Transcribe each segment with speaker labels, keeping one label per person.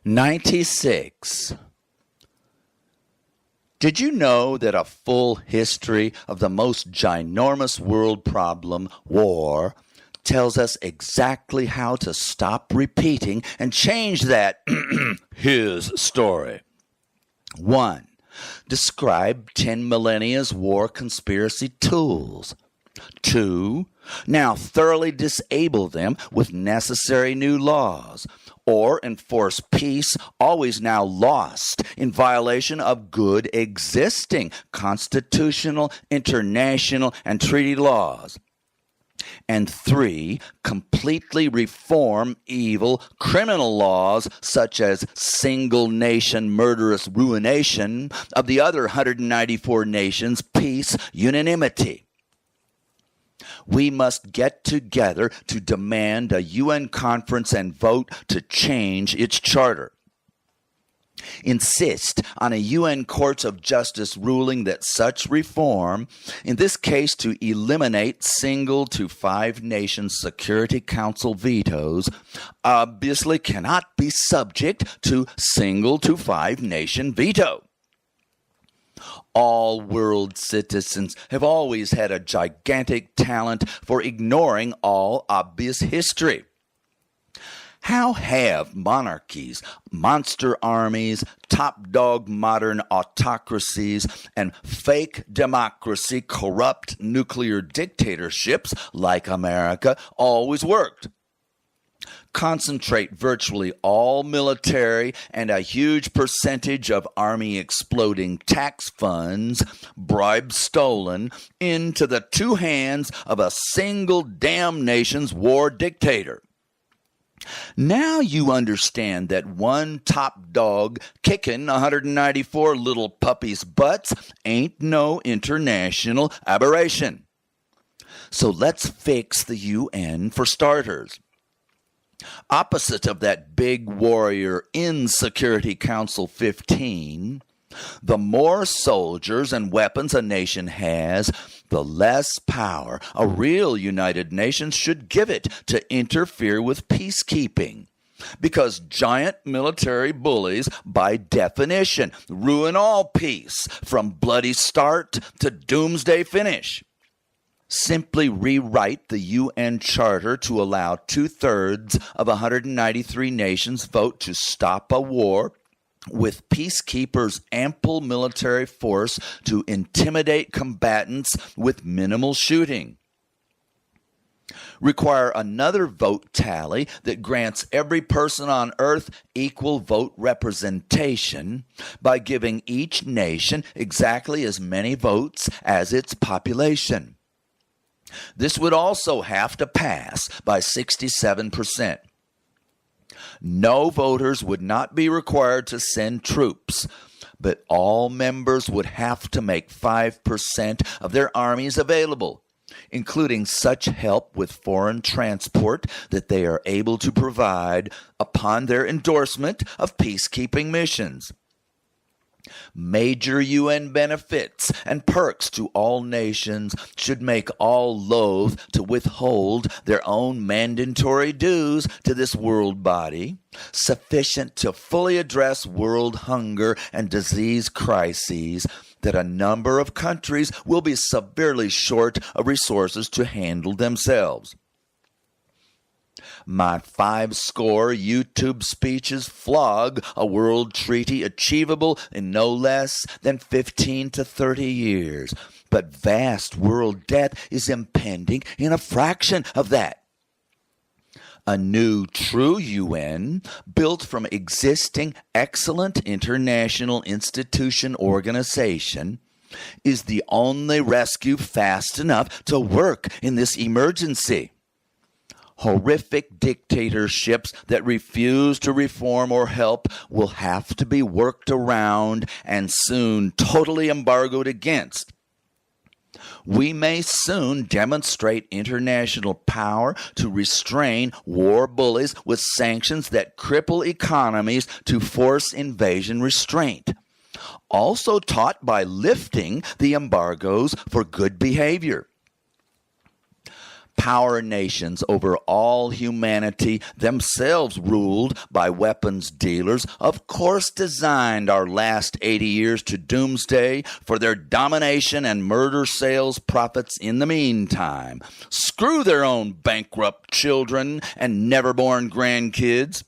Speaker 1: 96. Did you know that a full history of the most ginormous world problem, war, tells us exactly how to stop repeating and change that his story? 1. Describe 10 millennia's war conspiracy tools. 2. Now thoroughly disable them with necessary new laws, or enforce peace always now lost in violation of good existing constitutional, international, and treaty laws. And 3, completely reform evil criminal laws such as single nation murderous ruination of the other 194 nations' peace unanimity. We must get together to demand a UN conference and vote to change its charter. Insist on a UN Courts of Justice ruling that such reform, in this case to eliminate single to 5 nations Security Council vetoes, obviously cannot be subject to single to 5 nation veto. All world citizens have always had a gigantic talent for ignoring all obvious history. How have monarchies, monster armies, top-dog modern autocracies, and fake democracy corrupt nuclear dictatorships like America always worked? Concentrate virtually all military and a huge percentage of army exploding tax funds, bribes stolen, into the 2 hands of a single damn nation's war dictator. Now you understand that one top dog kicking 194 little puppies' butts ain't no international aberration. So let's fix the UN for starters. Opposite of that big warrior in Security Council 15, the more soldiers and weapons a nation has, the less power a real United Nations should give it to interfere with peacekeeping. Because giant military bullies, by definition, ruin all peace from bloody start to doomsday finish. Simply rewrite the UN Charter to allow 2/3 of 193 nations vote to stop a war with peacekeepers' ample military force to intimidate combatants with minimal shooting. Require another vote tally that grants every person on earth equal vote representation by giving each nation exactly as many votes as its population. This would also have to pass by 67%. No voters would not be required to send troops, but all members would have to make 5% of their armies available, including such help with foreign transport that they are able to provide upon their endorsement of peacekeeping missions. Major UN benefits and perks to all nations should make all loath to withhold their own mandatory dues to this world body, sufficient to fully address world hunger and disease crises that a number of countries will be severely short of resources to handle themselves. My 50 YouTube speeches flog a world treaty achievable in no less than 15 to 30 years, but vast world death is impending in a fraction of that. A new true UN, built from existing excellent international institution organization, is the only rescue fast enough to work in this emergency. Horrific dictatorships that refuse to reform or help will have to be worked around and soon totally embargoed against. We may soon demonstrate international power to restrain war bullies with sanctions that cripple economies to force invasion restraint, also taught by lifting the embargoes for good behavior. power nations over all humanity, themselves ruled by weapons dealers, of course designed our last 80 years to doomsday for their domination and murder sales profits in the meantime. Screw their own bankrupt children and never-born grandkids.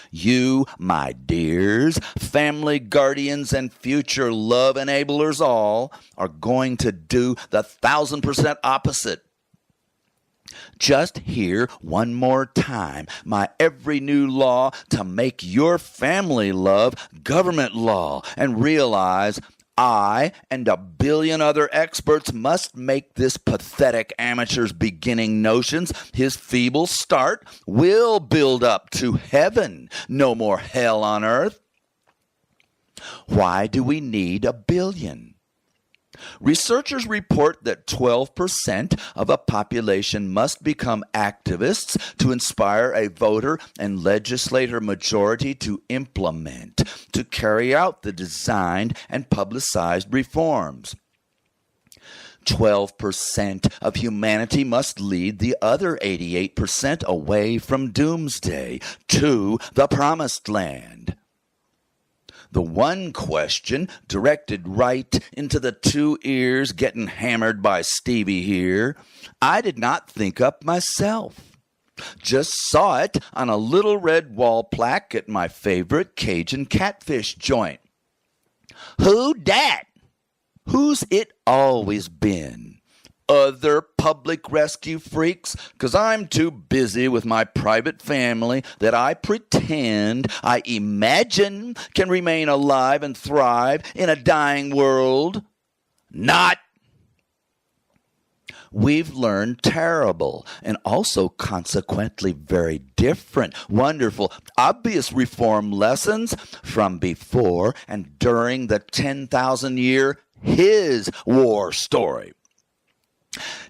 Speaker 1: You, my dears, family guardians and future love enablers all, are going to do the 1,000% opposite. Just hear one more time my every new law to make your family love government law, and realize I and a billion other experts must make this pathetic amateur's beginning notions his feeble start will build up to heaven. No more hell on earth. Why do we need a billion? Researchers report that 12% of a population must become activists to inspire a voter and legislator majority to implement, to carry out the designed and publicized reforms. 12% of humanity must lead the other 88% away from doomsday to the promised land. The one question directed right into the two ears getting hammered by Stevie here, I did not think up myself. Just saw it on a little red wall plaque at my favorite Cajun catfish joint. Who dat? Who's it always been? Other public rescue freaks? 'Cause I'm too busy with my private family that I pretend, I imagine, can remain alive and thrive in a dying world. Not. We've learned terrible and also consequently very different, wonderful, obvious reform lessons from before and during the 10,000-year his war story.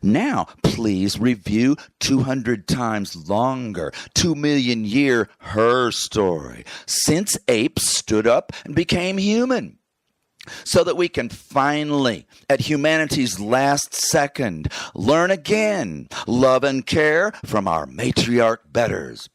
Speaker 1: Now, please review 200 times longer, 2 million year her story, since apes stood up and became human, so that we can finally, at humanity's last second, learn again, love and care from our matriarch betters.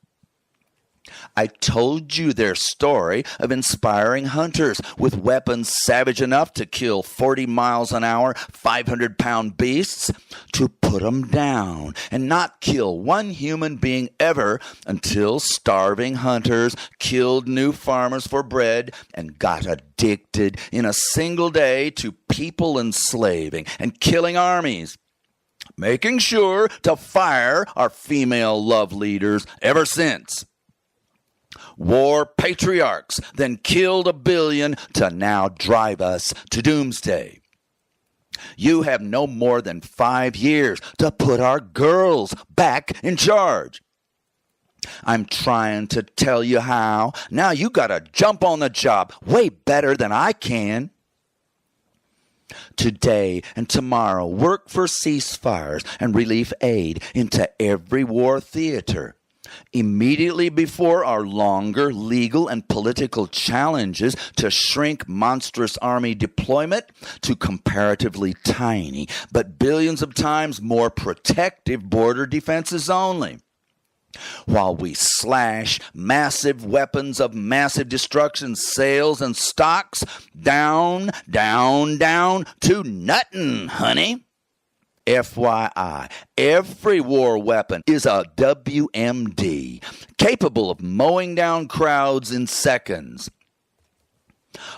Speaker 1: I told you their story of inspiring hunters with weapons savage enough to kill 40 miles an hour, 500-pound beasts, to put them down and not kill one human being ever until starving hunters killed new farmers for bread and got addicted in a single day to people enslaving and killing armies, making sure to fire our female love leaders ever since. War patriarchs then killed a billion to now drive us to doomsday. You have no more than 5 years to put our girls back in charge. I'm trying to tell you how. Now you gotta jump on the job way better than I can. Today and tomorrow, work for ceasefires and relief aid into every war theater. Immediately before our longer legal and political challenges to shrink monstrous army deployment to comparatively tiny but billions of times more protective border defenses only. While we slash massive weapons of massive destruction sales and stocks down to nothing, honey. FYI, every war weapon is a WMD, capable of mowing down crowds in seconds.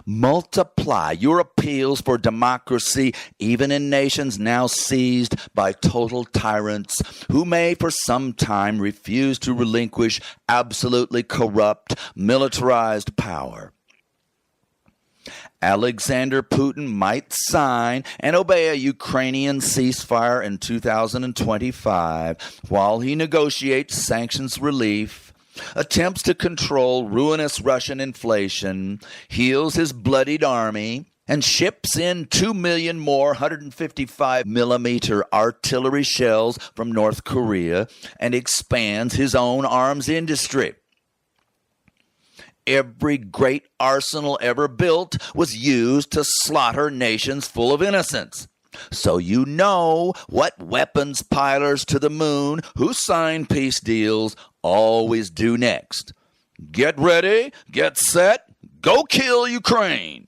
Speaker 1: Multiply your appeals for democracy even in nations now seized by total tyrants who may for some time refuse to relinquish absolutely corrupt, militarized power. Alexander Putin might sign and obey a Ukrainian ceasefire in 2025 while he negotiates sanctions relief, attempts to control ruinous Russian inflation, heals his bloodied army, and ships in 2 million more 155mm artillery shells from North Korea and expands his own arms industry. Every great arsenal ever built was used to slaughter nations full of innocents. So you know what weapons pilers to the moon who sign peace deals always do next. Get ready, get set, go kill Ukraine.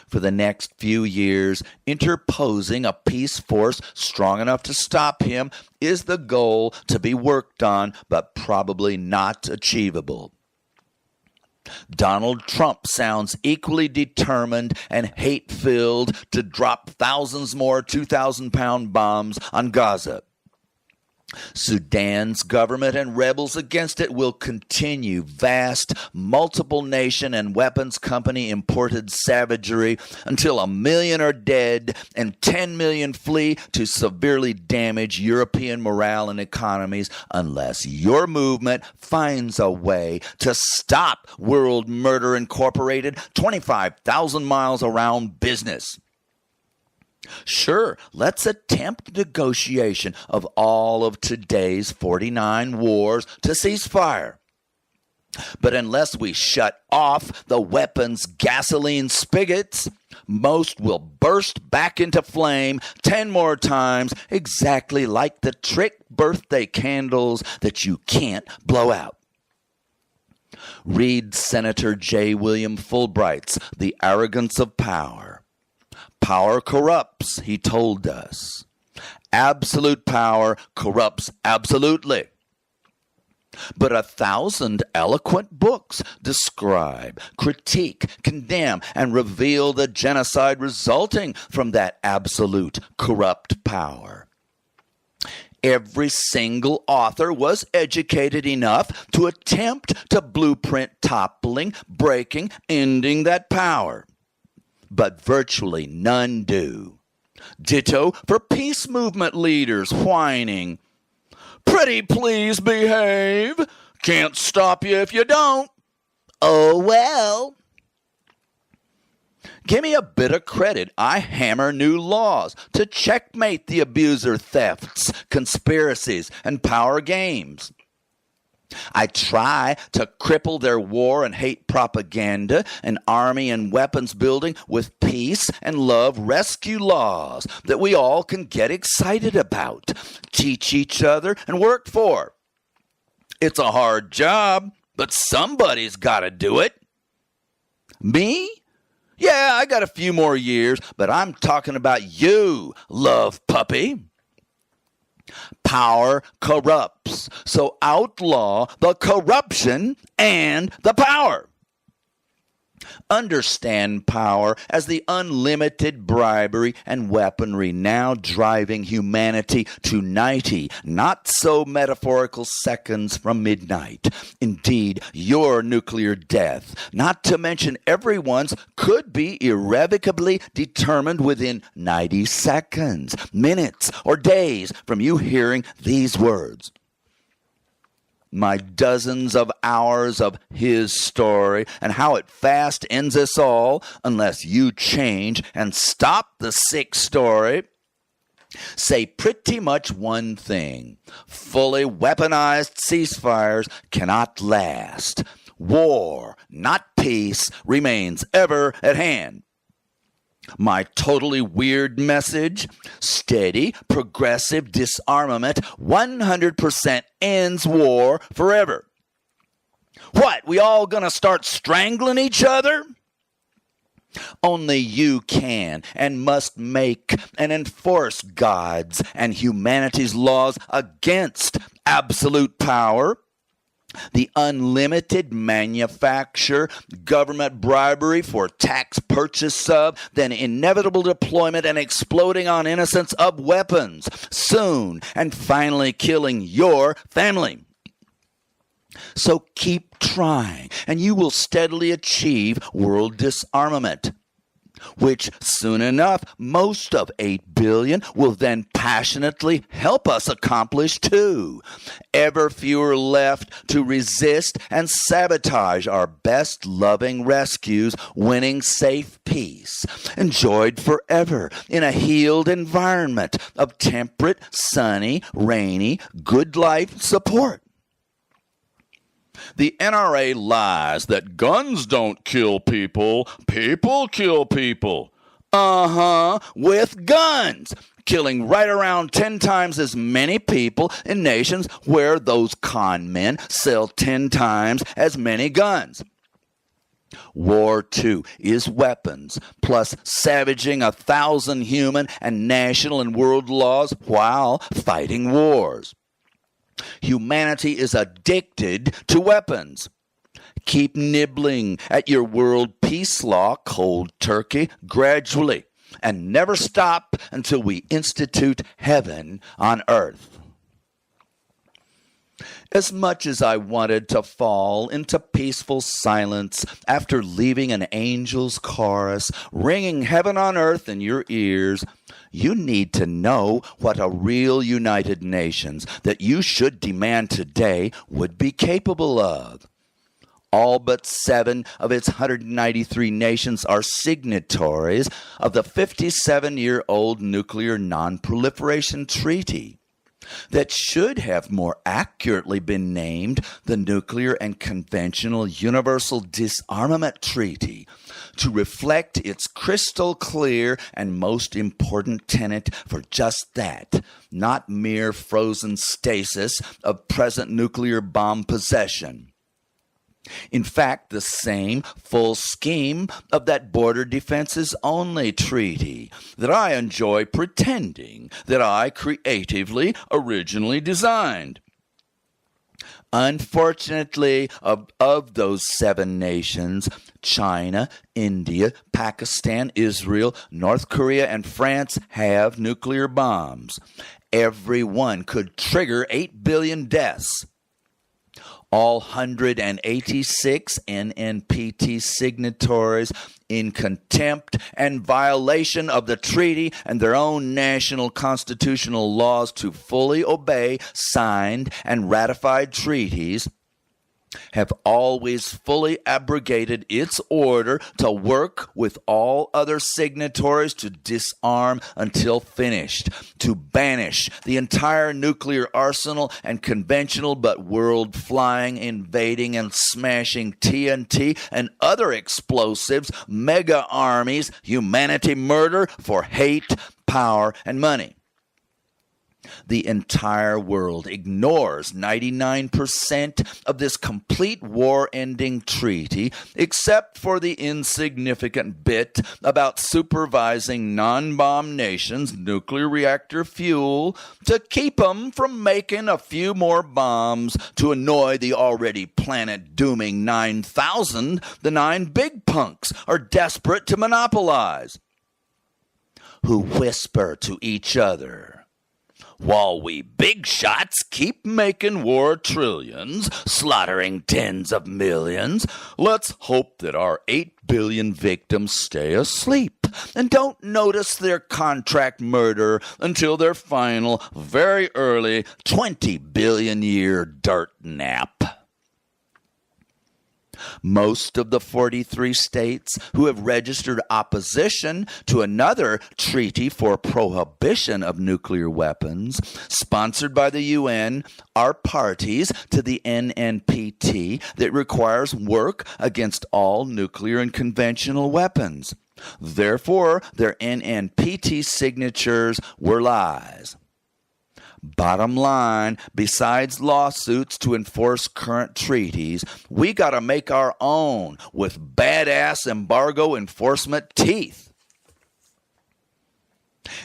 Speaker 1: For the next few years, interposing a peace force strong enough to stop him is the goal to be worked on, but probably not achievable. Donald Trump sounds equally determined and hate-filled to drop thousands more 2,000-pound bombs on Gaza. Sudan's government and rebels against it will continue vast, multiple nation and weapons company imported savagery until 1 million are dead and 10 million flee to severely damage European morale and economies unless your movement finds a way to stop World Murder Incorporated 25,000 miles around business. Sure, let's attempt negotiation of all of today's 49 wars to cease fire. But unless we shut off the weapons' gasoline spigots, most will burst back into flame 10 more times, exactly like the trick birthday candles that you can't blow out. Read Senator J. William Fulbright's The Arrogance of Power. Power corrupts, he told us. Absolute power corrupts absolutely. But 1,000 eloquent books describe, critique, condemn, and reveal the genocide resulting from that absolute corrupt power. Every single author was educated enough to attempt to blueprint toppling, breaking, ending that power. But virtually none do. Ditto for peace movement leaders whining, "Pretty please behave. Can't stop you if you don't. Oh well." Give me a bit of credit. I hammer new laws to checkmate the abuser thefts, conspiracies, and power games. I try to cripple their war and hate propaganda and army and weapons building with peace and love rescue laws that we all can get excited about, teach each other, and work for. It's a hard job, but somebody's got to do it. Me? Yeah, I got a few more years, but I'm talking about you, love puppy. Power corrupts, so outlaw the corruption and the power. Understand power as the unlimited bribery and weaponry now driving humanity to 90 not-so-metaphorical seconds from midnight. Indeed, your nuclear death, not to mention everyone's, could be irrevocably determined within 90 seconds, minutes, or days from you hearing these words. My dozens of hours of his story and how it fast ends us all unless you change and stop the sick story say pretty much one thing. Fully weaponized ceasefires cannot last. War, not peace, remains ever at hand. My totally weird message, steady, progressive disarmament 100% ends war forever. What, we all gonna start strangling each other? Only you can and must make and enforce God's and humanity's laws against absolute power, the unlimited manufacture, government bribery for tax purchase of, then inevitable deployment and exploding on innocents of weapons, soon and finally killing your family. So keep trying, and you will steadily achieve world disarmament, which soon enough most of 8 billion will then passionately help us accomplish too. Ever fewer left to resist and sabotage our best loving rescues, winning safe peace, enjoyed forever in a healed environment of temperate, sunny, rainy, good life support. The NRA lies that guns don't kill people, people kill people. With guns, killing right around 10 times as many people in nations where those con men sell 10 times as many guns. War, too, is weapons, plus savaging 1,000 human and national and world laws while fighting wars. Humanity is addicted to weapons. Keep nibbling at your world peace law, cold turkey, gradually, and never stop until we institute heaven on earth. As much as I wanted to fall into peaceful silence after leaving an angel's chorus ringing heaven on earth in your ears, you need to know what a real United Nations that you should demand today would be capable of. All but 7 of its 193 nations are signatories of the 57-year-old Nuclear Non-Proliferation Treaty that should have more accurately been named the Nuclear and Conventional Universal Disarmament Treaty, to reflect its crystal clear and most important tenet for just that, not mere frozen stasis of present nuclear bomb possession. In fact, the same full scheme of that Border Defenses Only Treaty that I enjoy pretending that I creatively originally designed. Unfortunately, of those 7 nations, China, India, Pakistan, Israel, North Korea, and France have nuclear bombs. Every one could trigger 8 billion deaths. All 186 NNPT signatories, in contempt and violation of the treaty and their own national constitutional laws to fully obey signed and ratified treaties, have always fully abrogated its order to work with all other signatories to disarm until finished, to banish the entire nuclear arsenal and conventional but world-flying, invading, and smashing TNT and other explosives, mega armies, humanity murder for hate, power, and money. The entire world ignores 99% of this complete war-ending treaty, except for the insignificant bit about supervising non-bomb nations' nuclear reactor fuel to keep them from making a few more bombs to annoy the already planet-dooming 9,000 the 9 big punks are desperate to monopolize, who whisper to each other, while we big shots keep making war trillions, slaughtering tens of millions, let's hope that our 8 billion victims stay asleep and don't notice their contract murder until their final, very early 20 billion year dirt nap. Most of the 43 states who have registered opposition to another treaty for prohibition of nuclear weapons, sponsored by the UN, are parties to the NNPT that requires work against all nuclear and conventional weapons. Therefore, their NNPT signatures were lies. Bottom line, besides lawsuits to enforce current treaties, we got to make our own with badass embargo enforcement teeth.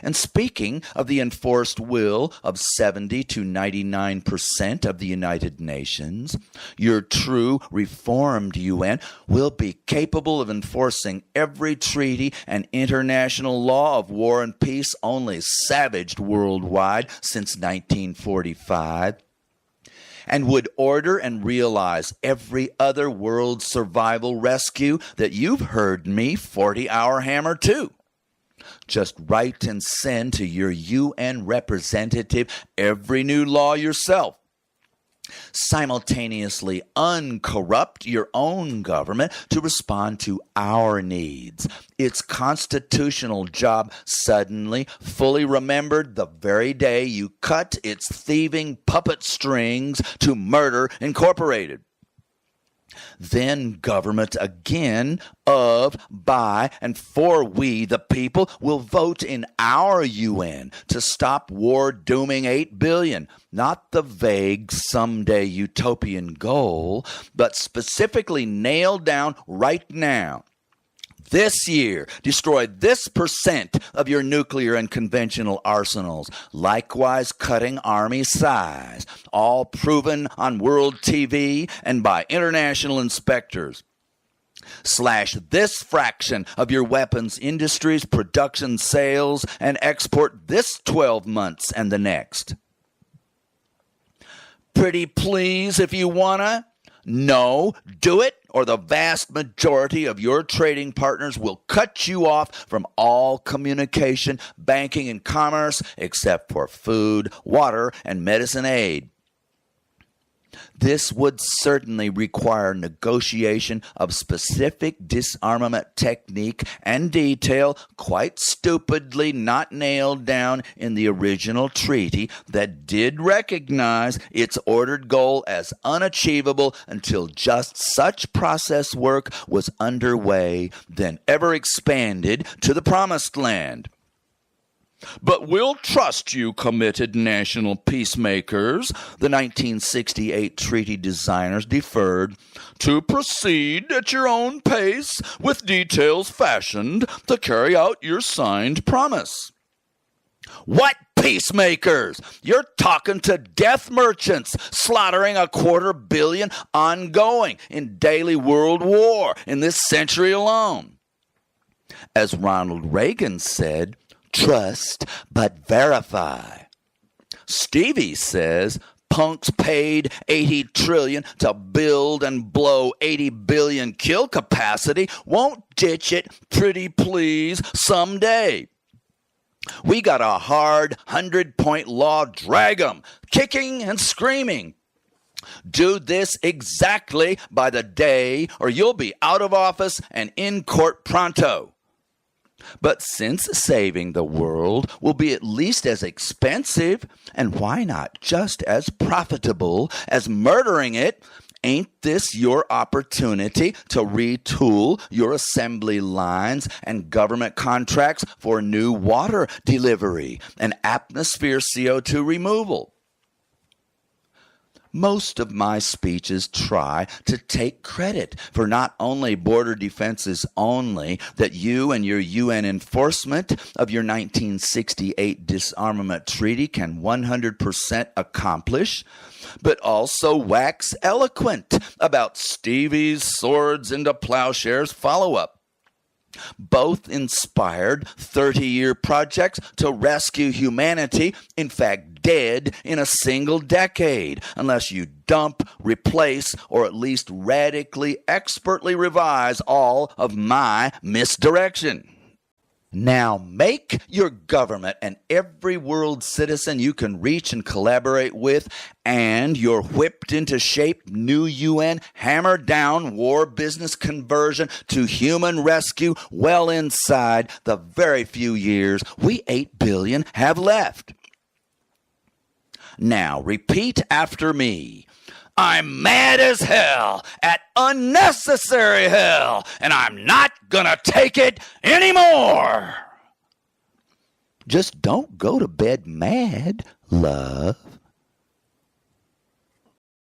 Speaker 1: And speaking of the enforced will of 70 to 99% of the United Nations, your true reformed UN will be capable of enforcing every treaty and international law of war and peace only savaged worldwide since 1945, and would order and realize every other world survival rescue that you've heard me 40-hour hammer to. Just write and send to your UN representative every new law yourself. Simultaneously uncorrupt your own government to respond to our needs. Its constitutional job suddenly fully remembered the very day you cut its thieving puppet strings to Murder Incorporated. Then government again of, by, and for we, the people, will vote in our UN to stop war dooming 8 billion. Not the vague someday utopian goal, but specifically nailed down right now. This year, destroy this percent of your nuclear and conventional arsenals, likewise cutting army size, all proven on world TV and by international inspectors. Slash this fraction of your weapons industry's production, sales, and export this 12 months and the next. Pretty please if you wanna? No, do it, or the vast majority of your trading partners will cut you off from all communication, banking, and commerce except for food, water, and medicine aid. This would certainly require negotiation of specific disarmament technique and detail, quite stupidly not nailed down in the original treaty that did recognize its ordered goal as unachievable until just such process work was underway, then ever expanded to the promised land. But we'll trust you, committed national peacemakers, the 1968 treaty designers deferred, to proceed at your own pace with details fashioned to carry out your signed promise. What peacemakers? You're talking to death merchants slaughtering 250 million ongoing in daily world war in this century alone. As Ronald Reagan said, trust but verify. Stevie says punks paid $80 trillion to build and blow 80 billion kill capacity won't ditch it, pretty please, someday. We got a hard 100-point law, drag 'em, kicking and screaming. Do this exactly by the day or you'll be out of office and in court pronto. But since saving the world will be at least as expensive, and why not just as profitable as murdering it, ain't this your opportunity to retool your assembly lines and government contracts for new water delivery and atmosphere CO2 removal? Most of my speeches try to take credit for not only border defenses only that you and your UN enforcement of your 1968 disarmament treaty can 100% accomplish, but also wax eloquent about Stevie's swords into plowshares follow-up. Both inspired 30-year projects to rescue humanity, in fact dead in a single decade, unless you dump, replace, or at least radically, expertly revise all of my misdirection. Now make your government and every world citizen you can reach and collaborate with and your whipped into shape new UN hammer down war business conversion to human rescue well inside the very few years we 8 billion have left. Now repeat after me. I'm mad as hell at unnecessary hell, and I'm not gonna take it anymore. Just don't go to bed mad, love.